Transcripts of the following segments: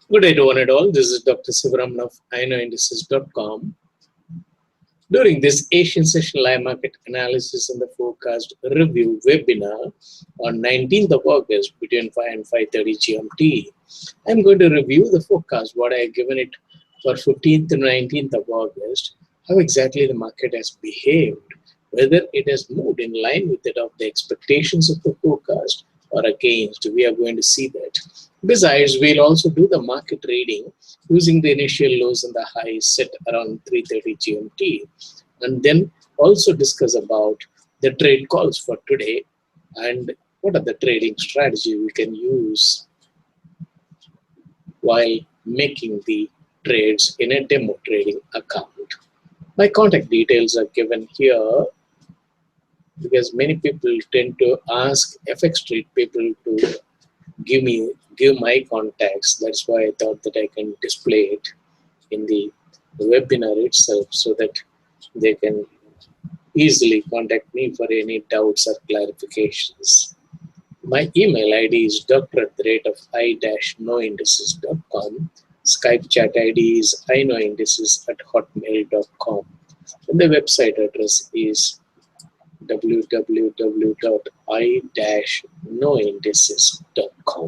Good day to one and all. This is Dr. Sivaraman of iknoindices.com. During this Asian Session Live Market Analysis and the Forecast Review webinar on 19th of August between 5 and 5:30 GMT, I'm going to review the forecast, what I have given it for 15th to 19th of August, how exactly the market has behaved, whether it has moved in line with it of the expectations of the forecast or against. We are going to see that. Besides, we'll also do the market reading using the initial lows and the highs set around 3:30 GMT, and then also discuss about the trade calls for today and what are the trading strategy we can use while making the trades in a demo trading account. My contact details are given here because many people tend to ask FX Trade people to give my contacts. That's why I thought that I can display it in the webinar itself so that they can easily contact me for any doubts or clarifications. My email ID is dr@i-knoindices.com. Skype chat ID is iknoindices@hotmail.com. And the website address is www.i-knoindices.com.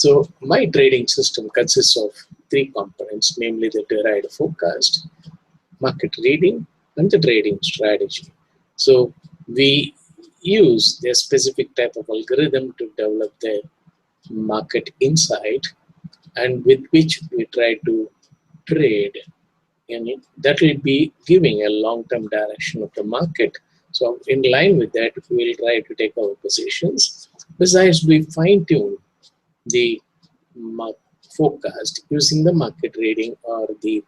So my trading system consists of three components, namely the derived forecast, market reading, and the trading strategy. So we use a specific type of algorithm to develop the market insight, and with which we try to trade, and that will be giving a long-term direction of the market. So in line with that, we'll try to take our positions. Besides, we fine-tune the forecast using the market reading or the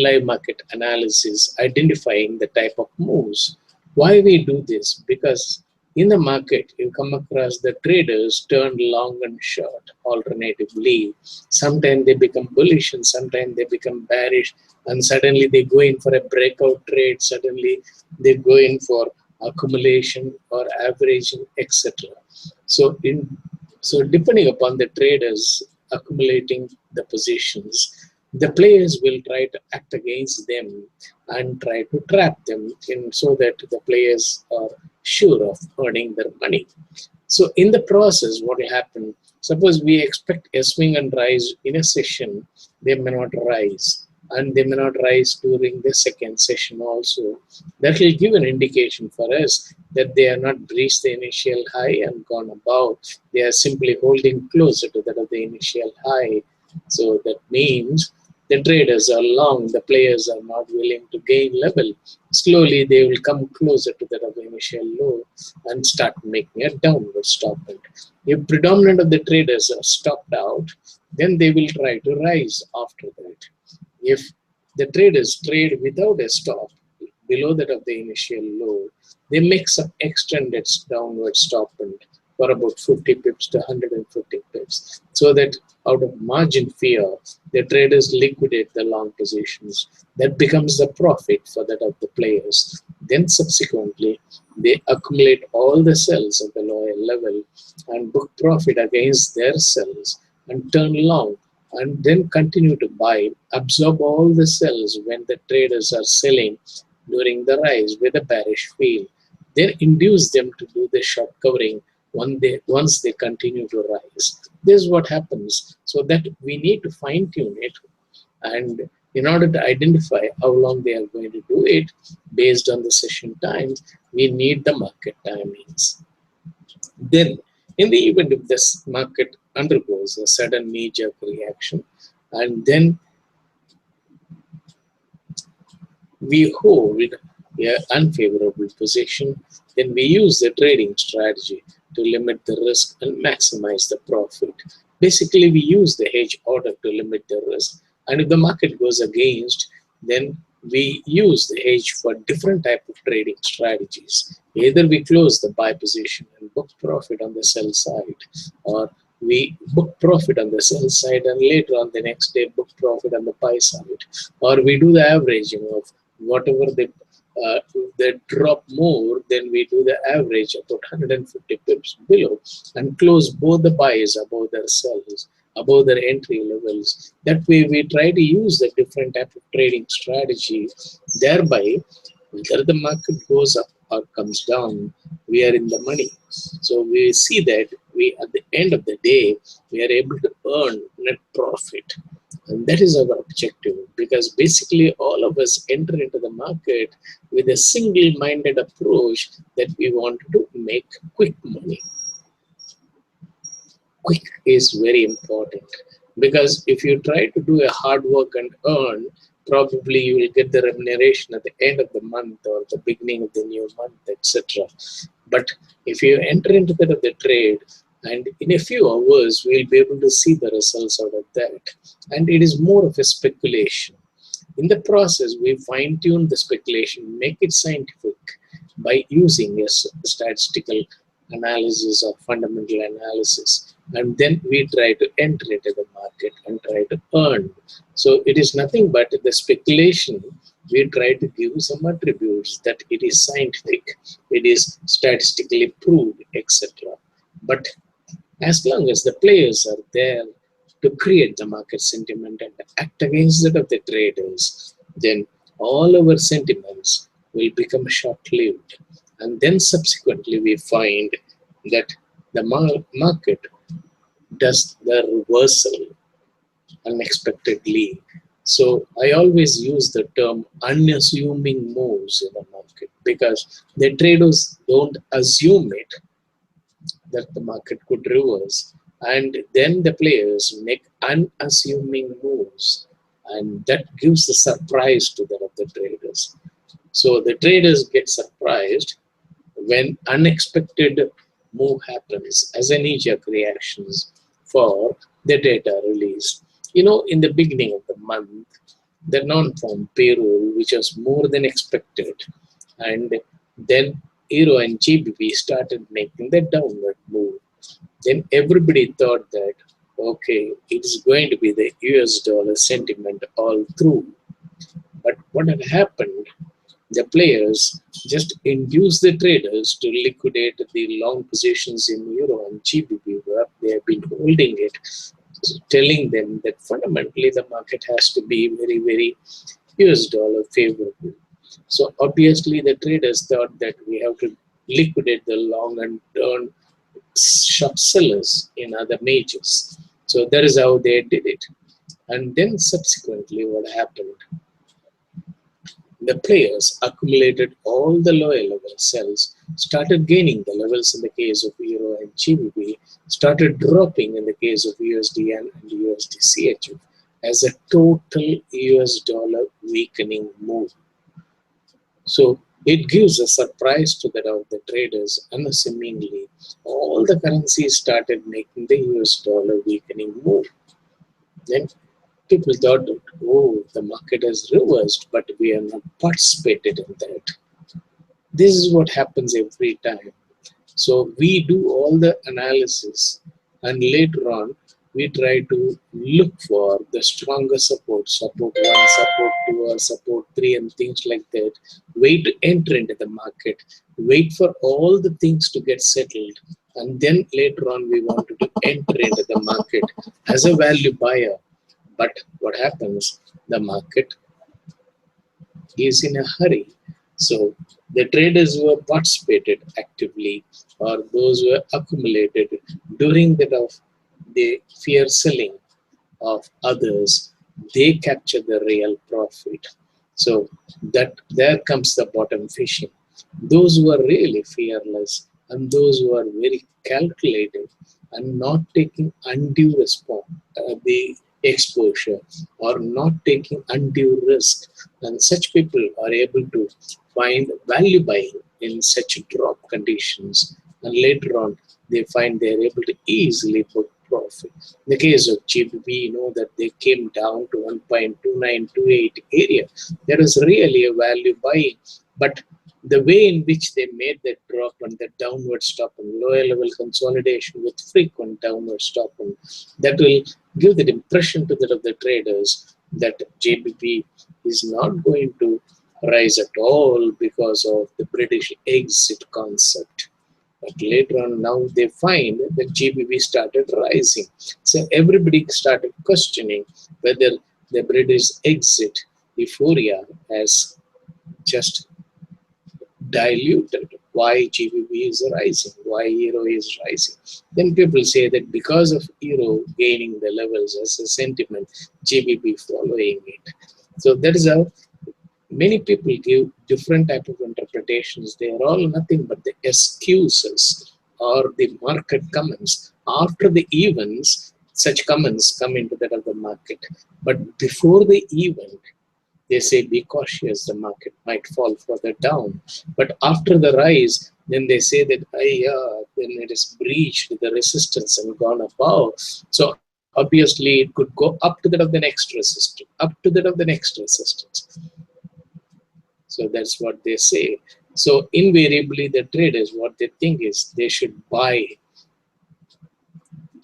live market analysis, identifying the type of moves. Why we do this? Because in the market, you come across the traders turn long and short alternatively. Sometimes they become bullish and sometimes they become bearish, and suddenly they go in for a breakout trade, suddenly they go in for accumulation or averaging, etc. So depending upon the traders accumulating the positions, the players will try to act against them and try to trap them so that the players are sure of earning their money. So in the process, what will happen, suppose we expect a swing and rise in a session, they may not rise, and they may not rise during the second session also. That will give an indication for us that they are not breached the initial high and gone above. They are simply holding closer to that of the initial high. So that means the traders are long, the players are not willing to gain level. Slowly they will come closer to that of the initial low and start making a downward stop. If predominant of the traders are stopped out, then they will try to rise after that. If the traders trade without a stop below that of the initial low, they make some extended downward stop for about 50 pips to 150 pips, so that out of margin fear, the traders liquidate the long positions. That becomes the profit for that of the players. Then subsequently, they accumulate all the sells at the lower level and book profit against their sells and turn long, and then continue to buy, absorb all the sells when the traders are selling during the rise with a bearish feel. Then induce them to do the short covering once they continue to rise. This is what happens. So that we need to fine tune it, and in order to identify how long they are going to do it based on the session times, we need the market timings. Then in the event if this market undergoes a sudden knee-jerk reaction and then we hold an unfavorable position, then we use the trading strategy to limit the risk and maximize the profit. Basically, we use the hedge order to limit the risk, and if the market goes against, then we use the hedge for different type of trading strategies. Either we close the buy position and book profit on the sell side, or we book profit on the sell side and later on the next day book profit on the buy side, or we do the averaging of whatever the they drop more, then we do the average about 150 pips below and close both the buys above their sells, above their entry levels. That way we try to use the different type of trading strategy. Thereby, whether the market goes up or comes down, we are in the money. So we see that we, at the end of the day, we are able to earn net profit. And that is our objective, because basically all of us enter into the market with a single-minded approach that we want to make quick money. Quick is very important, because if you try to do a hard work and earn, probably you will get the remuneration at the end of the month or the beginning of the new month, etc. But if you enter into the trade, and in a few hours we'll be able to see the results out of that, and it is more of a speculation. In the process, we fine-tune the speculation, make it scientific by using a statistical analysis or fundamental analysis, and then we try to enter into the market and try to earn. So it is nothing but the speculation. We try to give some attributes that it is scientific, it is statistically proved, etc. But as long as the players are there to create the market sentiment and act against that of the traders, then all our sentiments will become short-lived. And then subsequently we find that the market does the reversal unexpectedly. So I always use the term unassuming moves in the market, because the traders don't assume it, that the market could reverse, and then the players make unassuming moves, and that gives the surprise to the traders. So the traders get surprised when unexpected move happens as a knee-jerk reactions for the data release. You know, in the beginning of the month, the non-farm payroll, which was more than expected, and then Euro and GBP started making the downward move. Then everybody thought that, okay, it is going to be the US dollar sentiment all through. But what had happened, the players just induced the traders to liquidate the long positions in Euro and GBP, where they have been holding it, telling them that fundamentally the market has to be very, very US dollar favorable. So obviously the traders thought that we have to liquidate the long and turn short sellers in other majors. So that is how they did it. And then subsequently what happened, the players accumulated all the lower level sells, started gaining the levels in the case of Euro and GBP, started dropping in the case of USD and USD CHF as a total US dollar weakening move. So it gives a surprise to the traders. Unassumingly, all the currencies started making the US dollar weakening move. Then people thought that, oh, the market has reversed, but we have not participated in that. This is what happens every time. So we do all the analysis, and later on we try to look for the stronger support 1, support 2, or support 3, and things like that. Wait to enter into the market, wait for all the things to get settled, and then later on we wanted to enter into the market as a value buyer. But what happens, the market is in a hurry. So the traders who have participated actively, or those who have accumulated during the fear selling of others, they capture the real profit. So that there comes the bottom fishing. Those who are really fearless and those who are very calculated and not taking undue the exposure, or not taking undue risk, and such people are able to find value buying in such drop conditions, and later on they find they are able to easily book profit. In the case of GBP, you know that they came down to 1.2928 area. There is really a value buying, but the way in which they made that drop and the downward stop and lower level consolidation with frequent downward stop, and that will give the impression to the traders that JBP is not going to rise at all because of the British exit concept. But later on, now they find that GBP started rising. So everybody started questioning whether the British exit euphoria has just diluted. Why GBP is rising? Why euro is rising? Then people say that because of euro gaining the levels as a sentiment, GBP following it. So that is how many people give different type of interpretations. They are all nothing but the excuses or the market comments. After the events, such comments come into that of the market. But before the event, they say be cautious, the market might fall further down. But after the rise, then they say that then it has breached the resistance and gone above. So obviously it could go up to that of the next resistance, up to that of the next resistance. So that's what they say. So invariably the traders, what they think is they should buy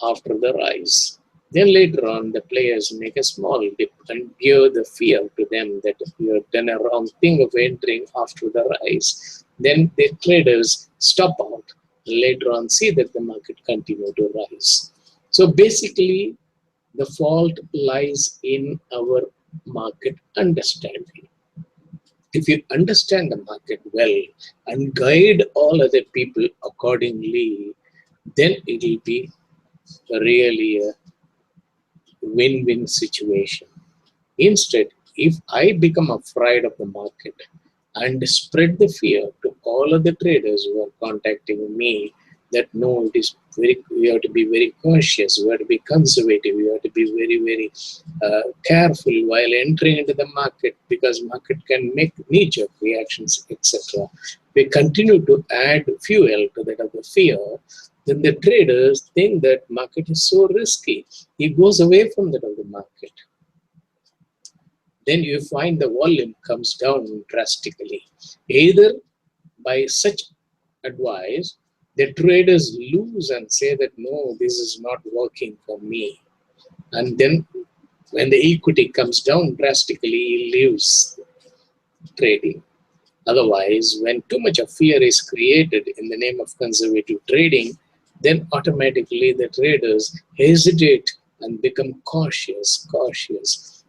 after the rise. Then later on, the players make a small dip and give the fear to them that you have done a wrong thing of entering after the rise. Then the traders stop out. Later on, see that the market continue to rise. So basically, the fault lies in our market understanding. If you understand the market well and guide all other people accordingly, then it will be really a win-win situation. Instead, if I become afraid of the market and spread the fear to all of the traders who are contacting me that no, it is very, we have to be very cautious, we have to be conservative, we have to be very, very careful while entering into the market because market can make knee-jerk reactions, etc. We continue to add fuel to that of the fear. Then the traders think that market is so risky. He goes away from that of the market. Then you find the volume comes down drastically. Either by such advice, the traders lose and say that no, this is not working for me. And then when the equity comes down drastically, he leaves trading. Otherwise, when too much of fear is created in the name of conservative trading, then automatically the traders hesitate and become cautious,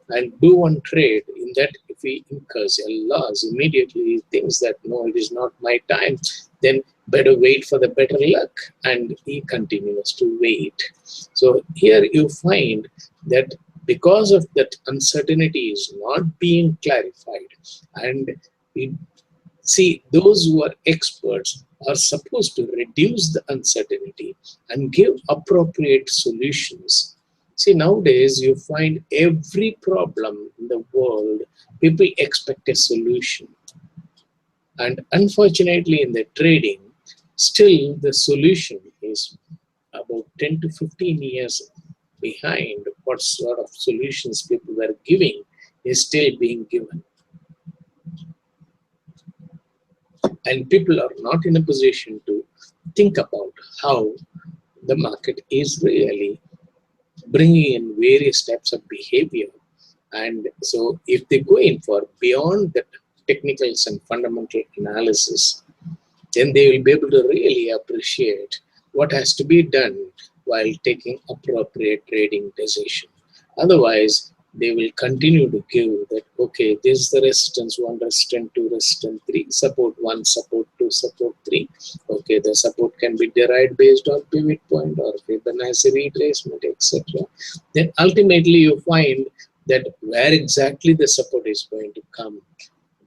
and do one trade. In that, if he incurs a loss, immediately he thinks that no, it is not my time, then better wait for the better luck, and he continues to wait. So here you find that because of that uncertainty is not being clarified, and it see, those who are experts are supposed to reduce the uncertainty and give appropriate solutions. See, nowadays you find every problem in the world, people expect a solution. And unfortunately, in the trading, still the solution is about 10 to 15 years behind what sort of solutions people were giving is still being given. And people are not in a position to think about how the market is really bringing in various types of behavior. And so if they go in for beyond the technicals and fundamental analysis, then they will be able to really appreciate what has to be done while taking appropriate trading decision. Otherwise, they will continue to give that, okay, this is the resistance 1, resistance 2, resistance 3, support 1, support 2, support 3. Okay, the support can be derived based on pivot point or Fibonacci retracement, etc. Then ultimately you find that where exactly the support is going to come.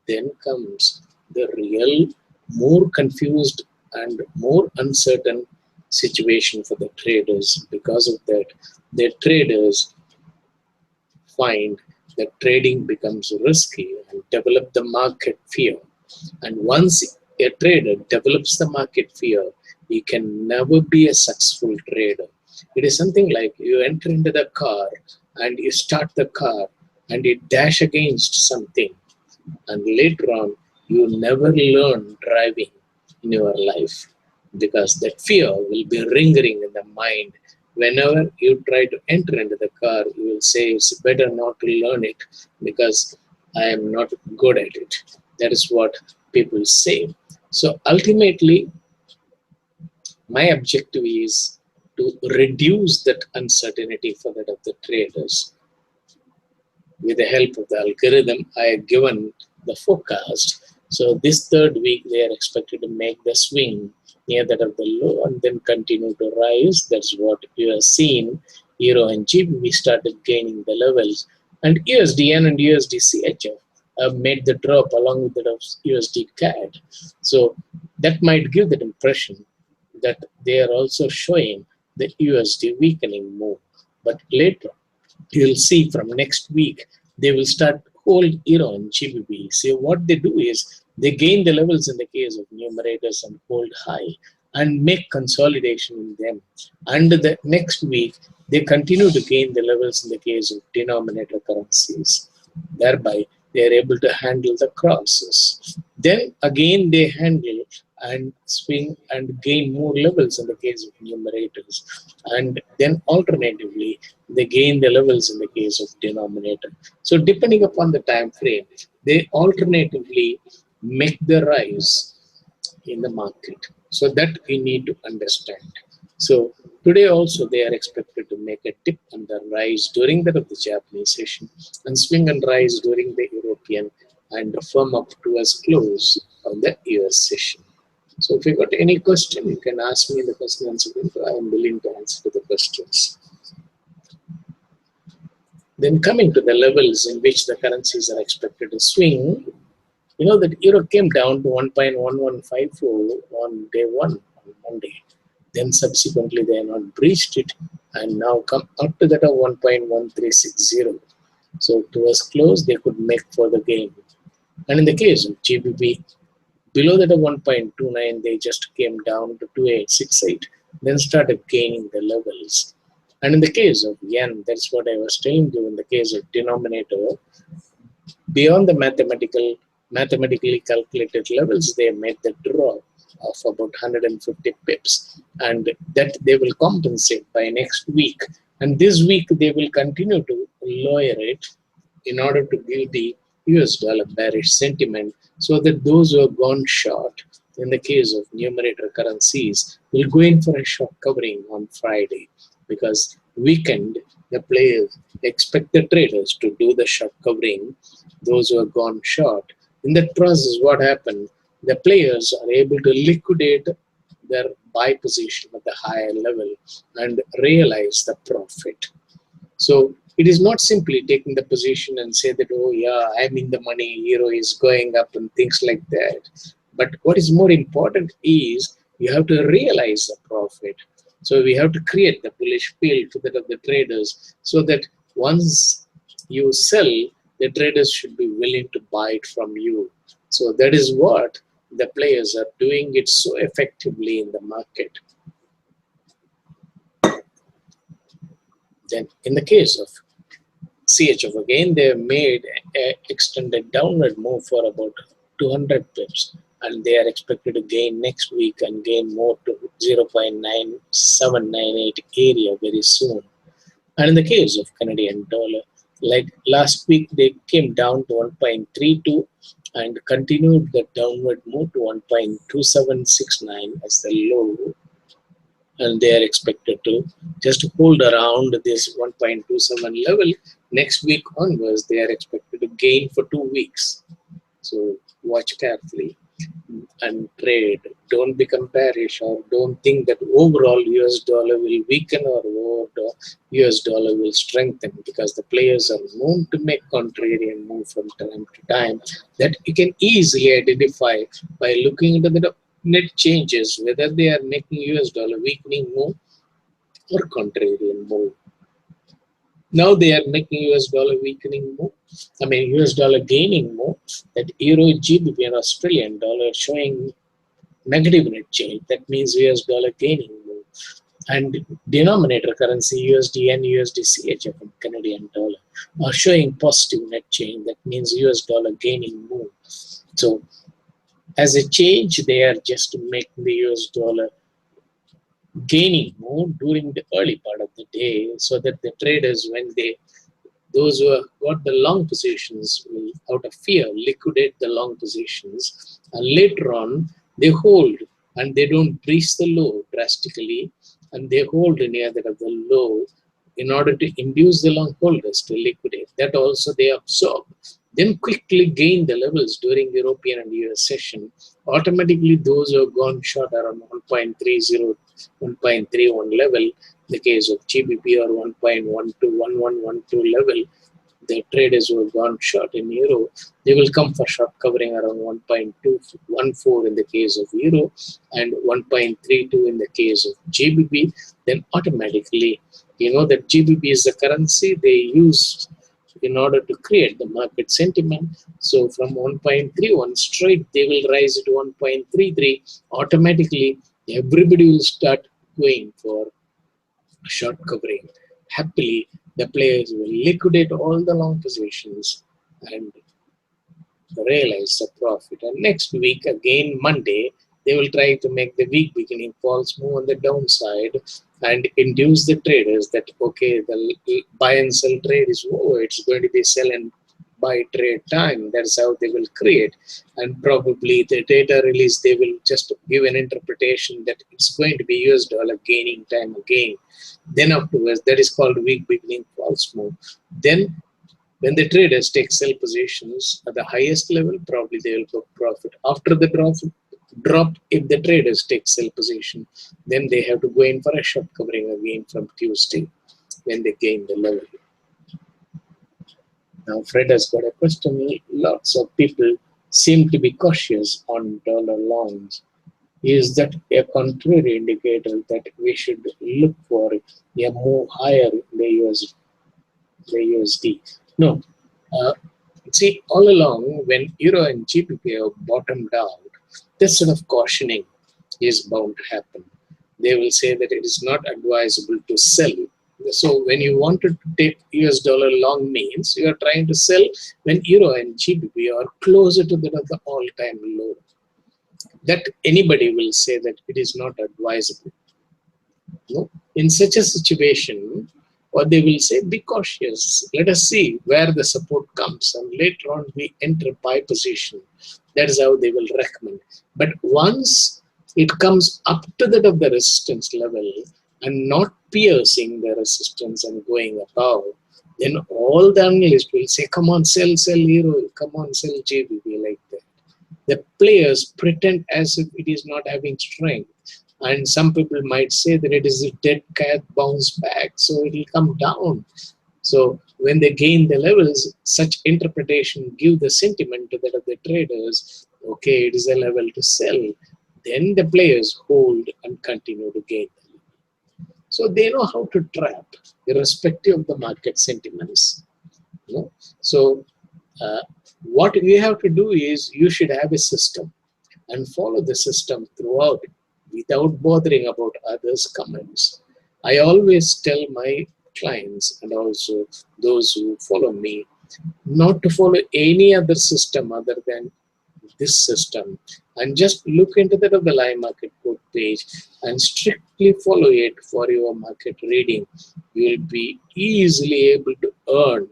Then comes the real, more confused and more uncertain situation for the traders. Because of that, the traders find that trading becomes risky and develop the market fear. And once a trader develops the market fear, he can never be a successful trader. It is something like you enter into the car and you start the car and you dash against something, and later on you never learn driving in your life because that fear will be lingering in the mind. Whenever you try to enter into the car, you will say it's better not to learn it because I am not good at it. That is what people say. So ultimately, my objective is to reduce that uncertainty for that of the traders. With the help of the algorithm, I have given the forecast. So this third week, they are expected to make the swing near that of the low and then continue to rise. That's what you have seen. Euro and GBP started gaining the levels, and USDN and USD CHF have made the drop along with that of USD CAD. So that might give that impression that they are also showing the USD weakening move. But later, you'll see from next week, they will start hold euro and GBP. So what they do is they gain the levels in the case of numerators and hold high and make consolidation in them. And the next week, they continue to gain the levels in the case of denominator currencies. Thereby, they are able to handle the crosses. Then again, they handle and swing and gain more levels in the case of numerators. And then alternatively, they gain the levels in the case of denominator. So depending upon the time frame, they alternatively make the rise in the market. So that we need to understand. So today also they are expected to make a dip and the rise during that of the Japanese session and swing and rise during the European and firm up towards close on the US session. So if you got any question, you can ask me in the question and answer window. I am willing to answer to the questions. Then coming to the levels in which the currencies are expected to swing, you know that euro came down to 1.1154 on day one, on Monday. Then subsequently they have not breached it and now come up to that of 1.1360. So towards close, they could make further gain. And in the case of GBP, below that of 1.29, they just came down to 2868, then started gaining the levels. And in the case of yen, that's what I was telling you, in the case of denominator, beyond the mathematically calculated levels, they made the drop of about 150 pips, and that they will compensate by next week. And this week, they will continue to lower it in order to give the US dollar bearish sentiment, so that those who have gone short in the case of numerator currencies will go in for a short covering on Friday, because weekend the players expect the traders to do the short covering, those who have gone short. In that process, what happened? The players are able to liquidate their buy position at the higher level and realize the profit. So it is not simply taking the position and say that, oh yeah, I'm in the money, euro is going up and things like that. But what is more important is you have to realize the profit. So we have to create the bullish field to that of the traders, so that once you sell, the traders should be willing to buy it from you. So that is what the players are doing it so effectively in the market. Then in the case of CHF, again, they have made an extended downward move for about 200 pips, and they are expected to gain next week and gain more to 0.9798 area very soon. And in the case of Canadian dollar, like last week, they came down to 1.32 and continued the downward move to 1.2769 as the low. And they are expected to just hold around this 1.27 level. Next week onwards, they are expected to gain for 2 weeks. So watch carefully and trade. Don't become bearish, or don't think that overall US dollar will weaken or overall US dollar will strengthen, because the players are known to make contrarian move from time to time that you can easily identify by looking into the net changes, whether they are making US dollar weakening move or contrarian move. Now they are making US dollar weakening move. US dollar gaining move. That euro, GBP, and Australian dollar showing negative net change. That means US dollar gaining move. And denominator currency USD and USD CHF and Canadian dollar are showing positive net change. That means US dollar gaining move. So as a change, they are just making the US dollar gaining more during the early part of the day, so that the traders, when they Those who have got the long positions will, out of fear, liquidate the long positions, and later on they hold and they don't breach the low drastically, and they hold near that of the low in order to induce the long holders to liquidate. That also they absorb, then quickly gain the levels during European and US session. Automatically, those who have gone short around 1.30, 1.31 level, in the case of GBP, or 1.12, 1112 level, the traders who have gone short in euro, they will come for short covering around 1.214 in the case of euro and 1.32 in the case of GBP. Then automatically, you know that GBP is the currency they use in order to create the market sentiment. So from 1.31 straight, they will rise to 1.33. Automatically, everybody will start going for short covering. Happily, the players will liquidate all the long positions and realize the profit. And next week, again Monday, they will try to make the week beginning false move on the downside and induce the traders that, okay, the buy and sell trade is over, it's going to be sell and buy trade time. That's how they will create. And probably the data release, they will just give an interpretation that it's going to be US dollar gaining time again. Then afterwards, that is called week beginning false move. Then when the traders take sell positions at the highest level, probably they will book profit. After the drop, if the traders take sell position, then they have to go in for a short covering again from Tuesday when they gain the level. Now, Fred has got a question. Lots of people seem to be cautious on dollar longs. Is that a contrary indicator that we should look for a move higher in the USD? No. See, all along, when euro and GBP have bottomed out, this sort of cautioning is bound to happen. They will say that it is not advisable to sell. So when you want to take US dollar long means, you are trying to sell when euro and GBP are closer to the all-time low. That anybody will say that it is not advisable. No? In such a situation, what they will say, be cautious. Let us see where the support comes, and later on we enter buy position. That is how they will recommend. But once it comes up to that of the resistance level and not piercing the resistance and going above, then all the analysts will say, come on, sell euro, come on, sell GBP, like that. The players pretend as if it is not having strength. And some people might say that it is a dead cat bounce back, so it will come down. So when they gain the levels, such interpretation give the sentiment to that of the traders, okay, it is a level to sell. Then the players hold and continue to gain. So they know how to trap, irrespective of the market sentiments. You know? So what we have to do is, you should have a system and follow the system throughout without bothering about others' comments. I always tell my clients and also those who follow me not to follow any other system other than this system, and just look into that of the live market code page and strictly follow it for your market reading. You will be easily able to earn.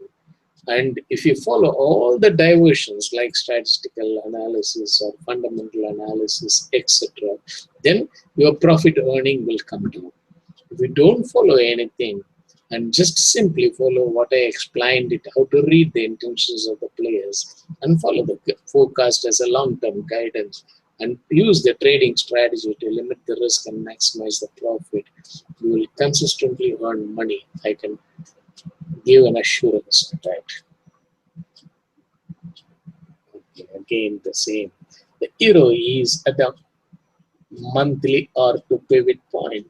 And if you follow all the diversions like statistical analysis or fundamental analysis, etc., then your profit earning will come down. If you don't follow anything and just simply follow what I explained it, how to read the intentions of the players and follow the forecast as a long-term guidance and use the trading strategy to limit the risk and maximize the profit, you will consistently earn money. I can give an assurance to that. Okay, again, the same. The euro is at a monthly R2 pivot point.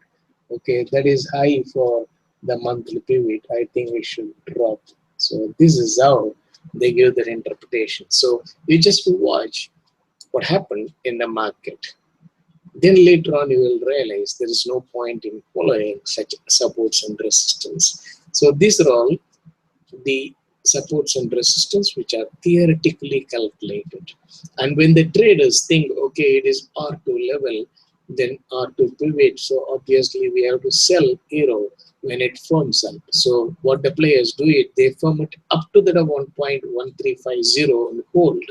Okay, that is high for the monthly pivot. I think we should drop. So this is how they give their interpretation. So you just watch what happened in the market. Then later on you will realize there is no point in following such supports and resistance. So these are all the supports and resistance which are theoretically calculated. And when the traders think, okay, it is R2 level, then R2 pivot, so obviously we have to sell euro when it firms up. So what the players do it, they firm it up to the 1.1350 and hold.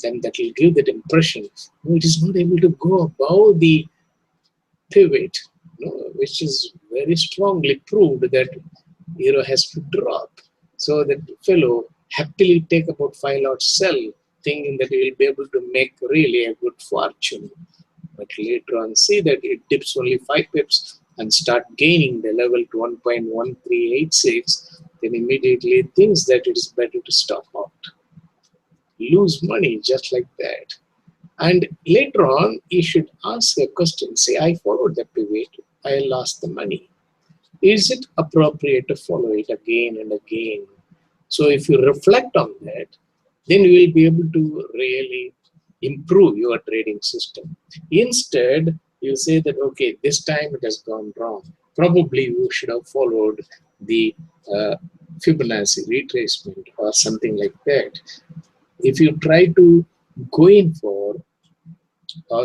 Then that will give that impression. No, it is not able to go above the pivot, which is very strongly proved that euro has to drop. So that fellow happily take about 5 lot sell, thinking that he will be able to make really a good fortune. But later on, see that it dips only 5 pips and start gaining the level to 1.1386, then immediately thinks that it is better to stop out. Lose money just like that. And later on, you should ask a question. Say, I followed the pivot, I lost the money. Is it appropriate to follow it again and again? So if you reflect on that, then you will be able to really improve your trading system. Instead, you say that, okay, this time it has gone wrong. Probably you should have followed the Fibonacci retracement or something like that. If you try to go in for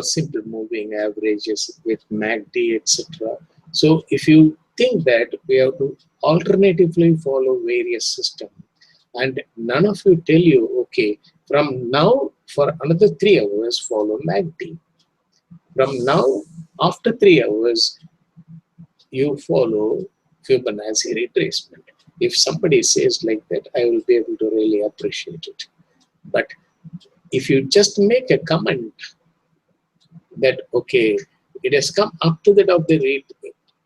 simple moving averages with MACD, etc. So if you think that we have to alternatively follow various systems, and none of you tell you, okay, from now for another 3 hours, follow MACD. From now, after 3 hours, you follow Fibonacci retracement. If somebody says like that, I will be able to really appreciate it. But if you just make a comment that, okay, it has come up to that of the rate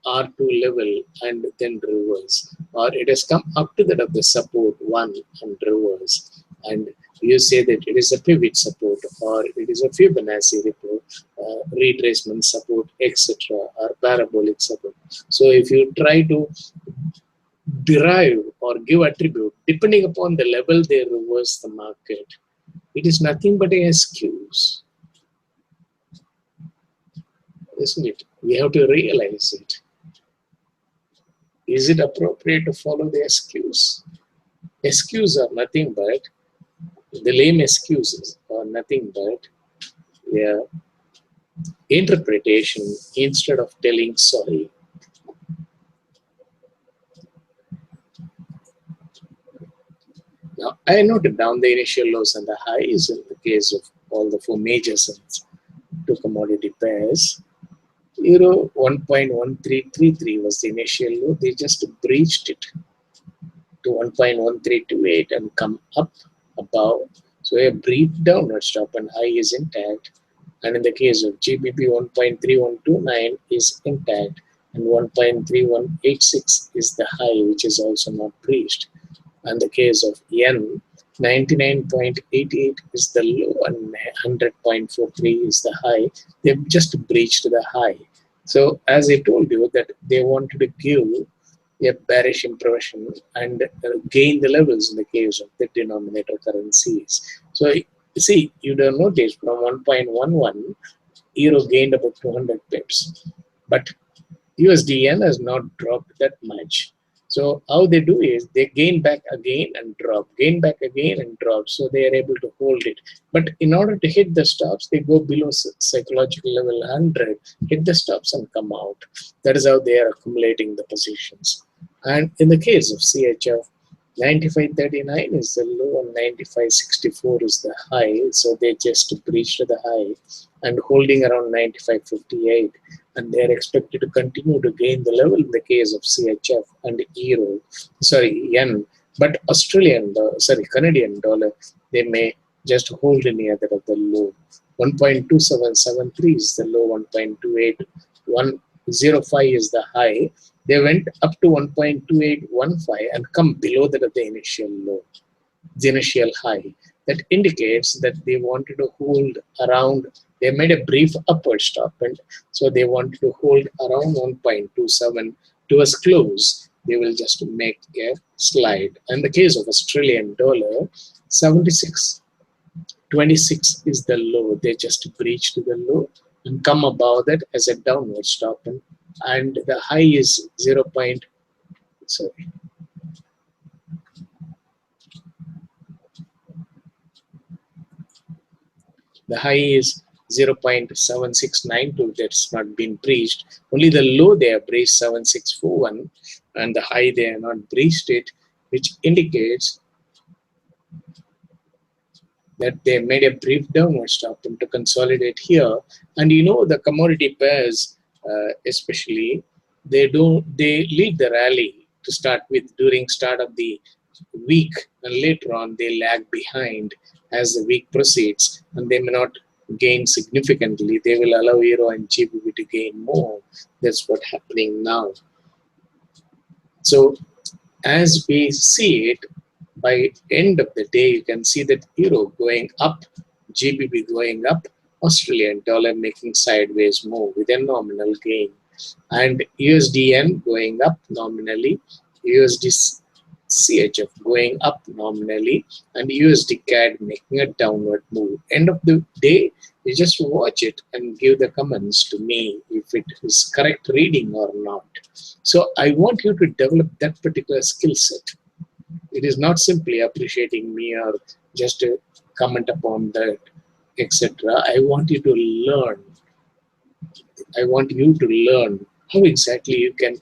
R2 level and then reverse, or it has come up to that of the support 1 and reverse, and you say that it is a pivot support or it is a Fibonacci retracement support, etc., or parabolic support. So if you try to derive or give attribute depending upon the level they reverse the market, it is nothing but an excuse, isn't it? We have to realize it. Is it appropriate to follow the excuse? Excuses are nothing but, the lame excuses are nothing but interpretation instead of telling sorry. Now, I noted down the initial lows and the highs in the case of all the 4 major two commodity pairs. Euro 1.1333 was the initial low. They just breached it to 1.1328 and come up above. So a brief downward stop and high is intact. And in the case of GBP, 1.3129 is intact, and 1.3186 is the high, which is also not breached. And the case of yen, 99.88 is the low and 100.43 is the high. They've just breached the high. So as I told you that they wanted to give a bearish impression and gain the levels in the case of the denominator currencies. So see, you don't notice from 1.11, euro gained about 200 pips, but USD yen has not dropped that much. So how they do is they gain back again and drop, gain back again and drop. So they are able to hold it. But in order to hit the stops, they go below psychological level 100, hit the stops and come out. That is how they are accumulating the positions. And in the case of CHF, 95.39 is the low and 95.64 is the high. So they just breached the high and holding around 95.58. And they are expected to continue to gain the level in the case of CHF and yen. But Canadian dollar, they may just hold near that of the low. 1.2773 is the low, 1.28, 105 is the high. They went up to 1.2815 and come below that of the initial low, the initial high. That indicates that they wanted to hold around. They made a brief upward stop, and so they wanted to hold around 1.27 to as close. They will just make a slide. In the case of Australian dollar, 76.26 is the low. They just breached the low and come above that as a downward stop, and the high is 0. The high is 0.7692, that's not been breached. Only the low they have breached 7641, and the high they have not breached it, which indicates that they made a brief downward stop to consolidate here. And you know, the commodity pairs, especially, they lead the rally to start with during start of the week, and later on they lag behind as the week proceeds, and they may not gain significantly. They will allow Euro and GBP to gain more. That's what's happening now. So as we see it, by end of the day, you can see that Euro going up, GBP going up, Australian dollar making sideways move with a nominal gain, and USDN going up nominally, USD CHF going up nominally, and USD CAD making a downward move. End of the day, you just watch it and give the comments to me if it is correct reading or not. So I want you to develop that particular skill set. It is not simply appreciating me or just a comment upon that, etc. I want you to learn. I want you to learn how exactly you can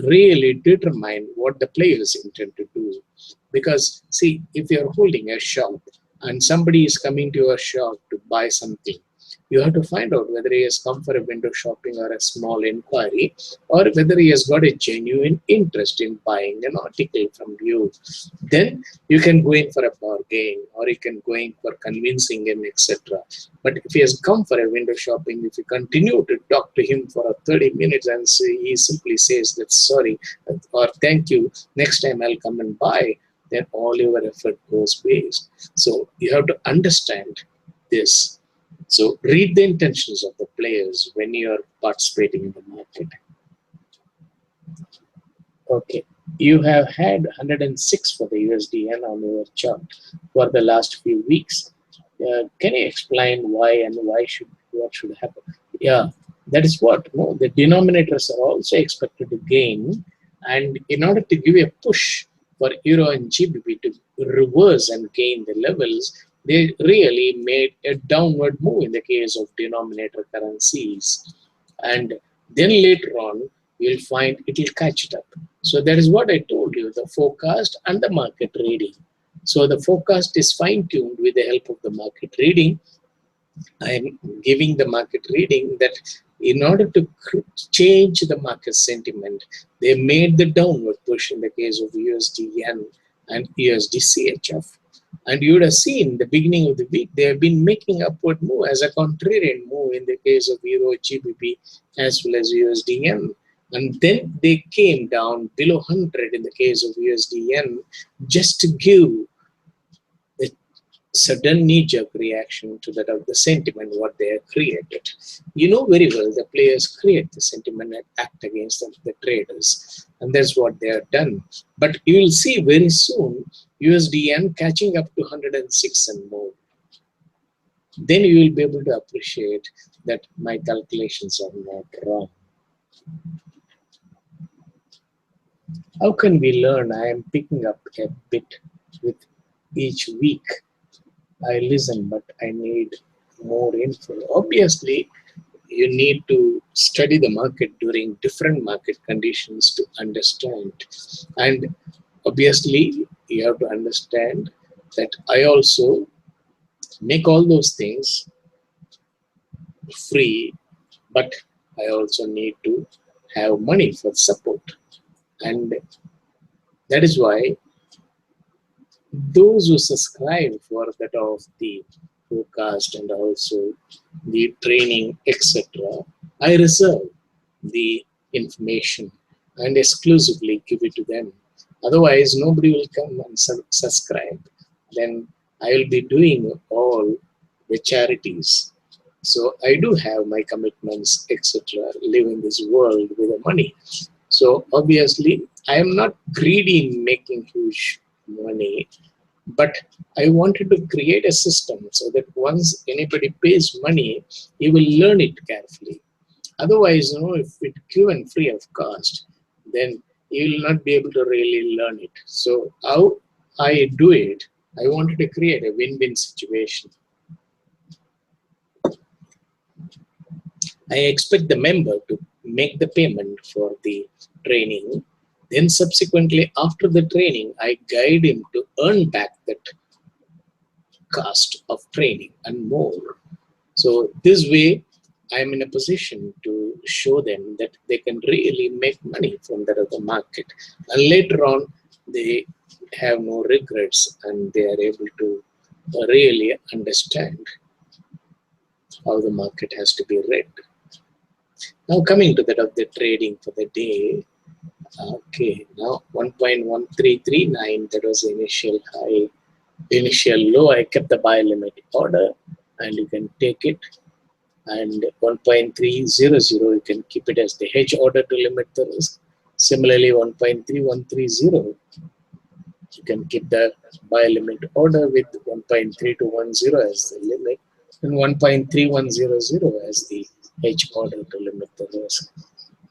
really determine what the players intend to do. Because see, if you're holding a shop and somebody is coming to your shop to buy something, you have to find out whether he has come for a window shopping or a small inquiry, or whether he has got a genuine interest in buying an article from you. Then you can go in for a bargain, or you can go in for convincing him, etc. But if he has come for a window shopping, if you continue to talk to him for 30 minutes and he simply says that sorry or thank you, next time I'll come and buy, then all your effort goes waste. So you have to understand this. So read the intentions of the players when you are participating in the market. Okay, you have had 106 for the USDN on your chart for the last few weeks. Can you explain why and what should happen? Yeah, that is what. No, the denominators are also expected to gain, and in order to give a push for Euro and GBP to reverse and gain the levels, they really made a downward move in the case of denominator currencies. And then later on, you'll find it will catch it up. So that is what I told you, the forecast and the market reading. So the forecast is fine-tuned with the help of the market reading. I'm giving the market reading that in order to change the market sentiment, they made the downward push in the case of USD yen and USD CHF. And you would have seen the beginning of the week, they have been making upward move as a contrarian move in the case of Euro GBP as well as USD yen. And then they came down below 100 in the case of USD yen just to give a sudden knee-jerk reaction to that of the sentiment what they have created. You know very well the players create the sentiment and act against the traders. And that's what they have done. But you will see very soon USDN catching up to 106 and more. Then you will be able to appreciate that my calculations are not wrong. How can we learn? I am picking up a bit with each week. I listen, but I need more info. Obviously, you need to study the market during different market conditions to understand. And obviously, you have to understand that I also make all those things free, but I also need to have money for support. And that is why those who subscribe for that of the forecast and also the training, etc., I reserve the information and exclusively give it to them. Otherwise, nobody will come and subscribe. Then I will be doing all the charities. So I do have my commitments, etc., live in this world with the money. So obviously, I am not greedy in making huge money, but I wanted to create a system so that once anybody pays money, he will learn it carefully. Otherwise, if it's given free of cost, then you will not be able to really learn it. So how I do it, I wanted to create a win-win situation. I expect the member to make the payment for the training. Then subsequently after the training, I guide him to earn back that cost of training and more. So this way, I'm in a position to show them that they can really make money from that other market. And later on, they have no regrets and they are able to really understand how the market has to be read. Now coming to that of the trading for the day. Okay, now 1.1339, that was the initial high, initial low. I kept the buy limit order and you can take it. And 1.300, you can keep it as the hedge order to limit the risk. Similarly, 1.3130, you can keep the buy limit order with 1.3210 as the limit and 1.3100 as the hedge order to limit the risk.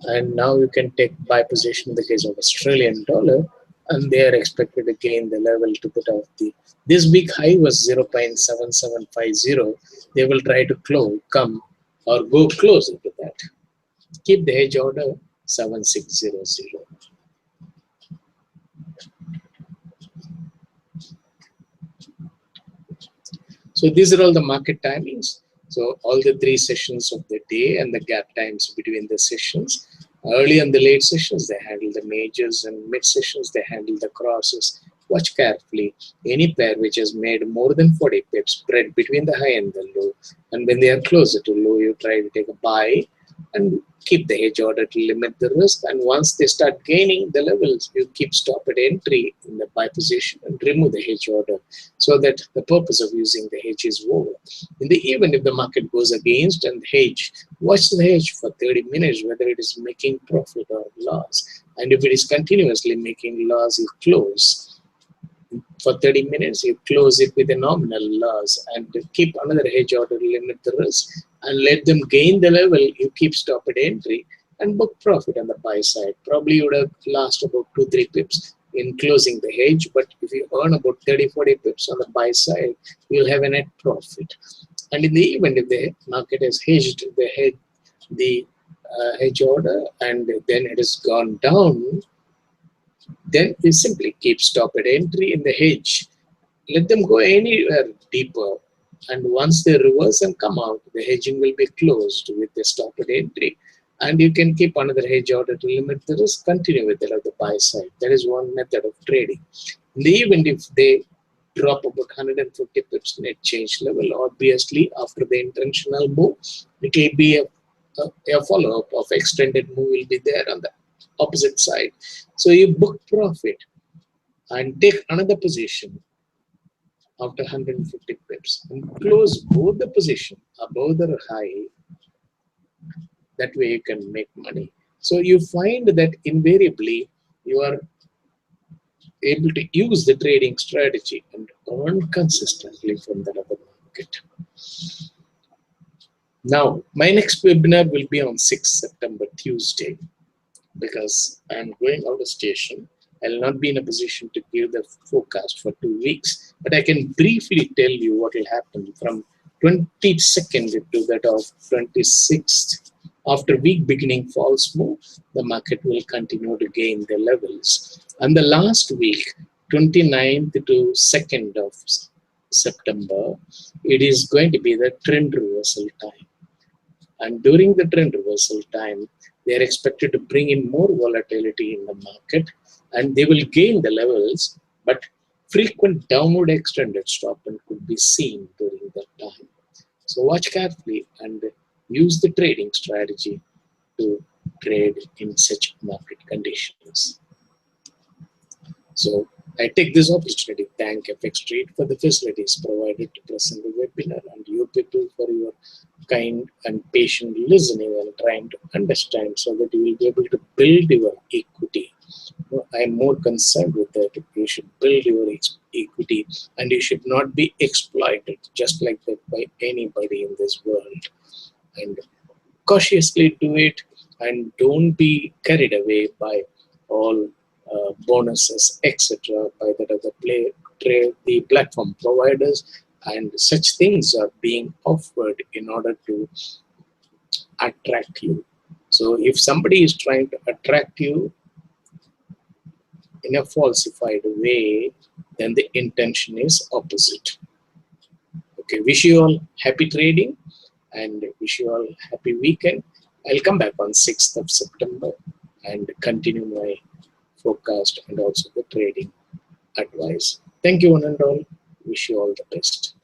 And now you can take buy position in the case of Australian dollar, and they are expected to gain the level to put out the, this big high was 0.7750. They will try to come or go closer to that. Keep the hedge order 7600. So these are all the market timings. So all the 3 sessions of the day and the gap times between the sessions. Early and the late sessions, they handle the majors, and mid sessions, they handle the crosses. Watch carefully. Any pair which has made more than 40 pips spread between the high and the low. And when they are closer to low, you try to take a buy and keep the hedge order to limit the risk. And once they start gaining the levels, you keep stop at entry in the buy position and remove the hedge order, so that the purpose of using the hedge is over. In the event if the market goes against and hedge, watch the hedge for 30 minutes, whether it is making profit or loss. And if it is continuously making loss, you close. For 30 minutes, you close it with a nominal loss and keep another hedge order to limit the risk and let them gain the level. You keep stop at entry and book profit on the buy side. Probably you would have lost about 2-3 pips in closing the hedge, but if you earn about 30-40 pips on the buy side, you'll have a net profit. And in the event if the market has hedged the hedge order and then it has gone down, then you simply keep stop at entry in the hedge. Let them go anywhere deeper. And once they reverse and come out, the hedging will be closed with the stop at entry. And you can keep another hedge order to limit the risk, continue with it at the buy side. That is one method of trading. In the event if they drop about 150 pips net change level, obviously after the intentional move, it will be a follow-up of extended move will be there on the opposite side. So you book profit and take another position after 150 pips and close both the position above the high. That way you can make money. So you find that invariably you are able to use the trading strategy and earn consistently from the other market. Now, my next webinar will be on 6th September, Tuesday, because I'm going out of station. I'll not be in a position to give the forecast for 2 weeks, but I can briefly tell you what will happen from 22nd to that of 26th. After week beginning false move, the market will continue to gain the levels. And the last week, 29th to 2nd of September, it is going to be the trend reversal time. And during the trend reversal time, they are expected to bring in more volatility in the market, and they will gain the levels, but frequent downward extended stop and could be seen during that time. So watch carefully and use the trading strategy to trade in such market conditions. So I take this opportunity to thank FX Trade for the facilities provided to present the webinar, and you people for your kind and patient listening and trying to understand, so that you will be able to build your equity. I'm more concerned with that. You should build your equity and you should not be exploited just like that by anybody in this world. And cautiously do it and don't be carried away by all bonuses, etc. by the other the platform providers, and such things are being offered in order to attract you. So if somebody is trying to attract you in a falsified way, then the intention is opposite. Okay, wish you all happy trading and wish you all happy weekend. I'll come back on 6th of September and continue my forecast and also the trading advice. Thank you one and all. Wish you all the best.